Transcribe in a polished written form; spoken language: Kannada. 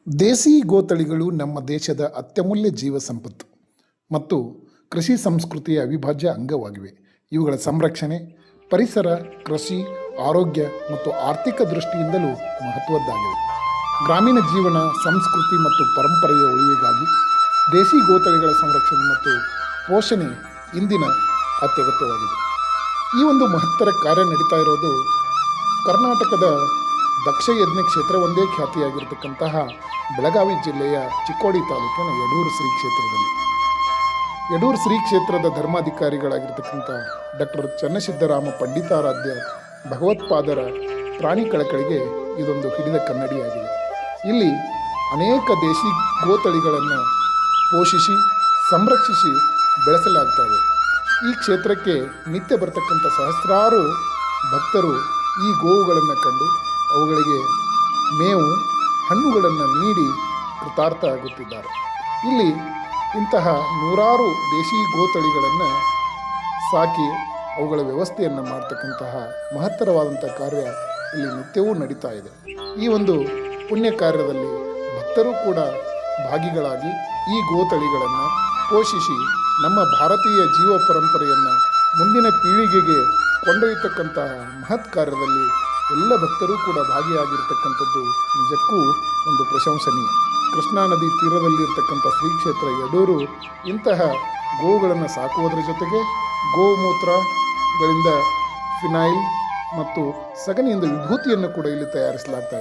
ದೇಸಿ ಗೋತಳಿಗಳು ನಮ್ಮ ದೇಶದ ಅತ್ಯಮೂಲ್ಯ ಜೀವ ಸಂಪತ್ತು ಮತ್ತು ಕೃಷಿ ಸಂಸ್ಕೃತಿಯ ಅವಿಭಾಜ್ಯ ಅಂಗವಾಗಿವೆ. ಇವುಗಳ ಸಂರಕ್ಷಣೆ ಪರಿಸರ, ಕೃಷಿ, ಆರೋಗ್ಯ ಮತ್ತು ಆರ್ಥಿಕ ದೃಷ್ಟಿಯಿಂದಲೂ ಮಹತ್ವದ್ದಾಗಿದೆ. ಗ್ರಾಮೀಣ ಜೀವನ, ಸಂಸ್ಕೃತಿ ಮತ್ತು ಪರಂಪರೆಯ ಉಳಿವಿಗಾಗಿ ದೇಸಿ ಗೋತಳಿಗಳ ಸಂರಕ್ಷಣೆ ಮತ್ತು ಪೋಷಣೆ ಇಂದಿನ ಅತ್ಯಗತ್ಯವಾಗಿದೆ. ಈ ಒಂದು ಮಹತ್ತರ ಕಾರ್ಯ ನಡೀತಾ ಇರೋದು ಕರ್ನಾಟಕದ ದಕ್ಷ ಯಜ್ಞ ಕ್ಷೇತ್ರ ಒಂದೇ ಖ್ಯಾತಿಯಾಗಿರ್ತಕ್ಕಂತಹ ಬೆಳಗಾವಿ ಜಿಲ್ಲೆಯ ಚಿಕ್ಕೋಡಿ ತಾಲೂಕಿನ ಯಡೂರು ಶ್ರೀ ಕ್ಷೇತ್ರದಲ್ಲಿ. ಯಡೂರು ಶ್ರೀ ಕ್ಷೇತ್ರದ ಧರ್ಮಾಧಿಕಾರಿಗಳಾಗಿರ್ತಕ್ಕಂಥ ಡಾಕ್ಟರ್ ಚನ್ನಸಿದ್ದರಾಮ ಪಂಡಿತಾರಾಧ್ಯ ಭಗವತ್ಪಾದರ ಪ್ರಾಣಿ ಕಳಕಳಿಗೆ ಇದೊಂದು ಹಿಡಿದ ಕನ್ನಡಿಯಾಗಿದೆ. ಇಲ್ಲಿ ಅನೇಕ ದೇಶಿ ಗೋತಳಿಗಳನ್ನು ಪೋಷಿಸಿ ಸಂರಕ್ಷಿಸಿ ಬೆಳೆಸಲಾಗ್ತವೆ. ಈ ಕ್ಷೇತ್ರಕ್ಕೆ ನಿತ್ಯ ಬರ್ತಕ್ಕಂಥ ಸಹಸ್ರಾರು ಭಕ್ತರು ಈ ಗೋವುಗಳನ್ನು ಕಂಡು ಅವುಗಳಿಗೆ ಮೇವು, ಹಣ್ಣುಗಳನ್ನು ನೀಡಿ ಕೃತಾರ್ಥ ಆಗುತ್ತಿದ್ದಾರೆ. ಇಲ್ಲಿ ಇಂತಹ ನೂರಾರು ದೇಶಿ ಗೋತಳಿಗಳನ್ನು ಸಾಕಿ ಅವುಗಳ ವ್ಯವಸ್ಥೆಯನ್ನು ಮಾಡ್ತಕ್ಕಂತಹ ಮಹತ್ತರವಾದಂಥ ಕಾರ್ಯ ಇಲ್ಲಿ ನಿತ್ಯವೂ ನಡೀತಾ ಇದೆ. ಈ ಒಂದು ಪುಣ್ಯ ಕಾರ್ಯದಲ್ಲಿ ಭಕ್ತರು ಕೂಡ ಭಾಗಿಗಳಾಗಿ ಈ ಗೋತಳಿಗಳನ್ನು ಪೋಷಿಸಿ ನಮ್ಮ ಭಾರತೀಯ ಜೀವ ಪರಂಪರೆಯನ್ನು ಮುಂದಿನ ಪೀಳಿಗೆಗೆ ಕೊಂಡೊಯ್ಯತಕ್ಕಂತಹ ಮಹತ್ ಕಾರ್ಯದಲ್ಲಿ ಎಲ್ಲ ಭಕ್ತರೂ ಕೂಡ ಭಾಗಿಯಾಗಿರ್ತಕ್ಕಂಥದ್ದು ನಿಜಕ್ಕೂ ಒಂದು ಪ್ರಶಂಸನೀಯ. ಕೃಷ್ಣಾ ನದಿ ತೀರದಲ್ಲಿರ್ತಕ್ಕಂಥ ಶ್ರೀ ಕ್ಷೇತ್ರ ಯಡೂರು ಇಂತಹ ಗೋವುಗಳನ್ನು ಸಾಕುವುದರ ಜೊತೆಗೆ ಗೋಮೂತ್ರಗಳಿಂದ ಫಿನೈಲ್ ಮತ್ತು ಸಗಣಿಯಿಂದ ವಿಭೂತಿಯನ್ನು ಕೂಡ ಇಲ್ಲಿ ತಯಾರಿಸಲಾಗ್ತಾ ಇದೆ.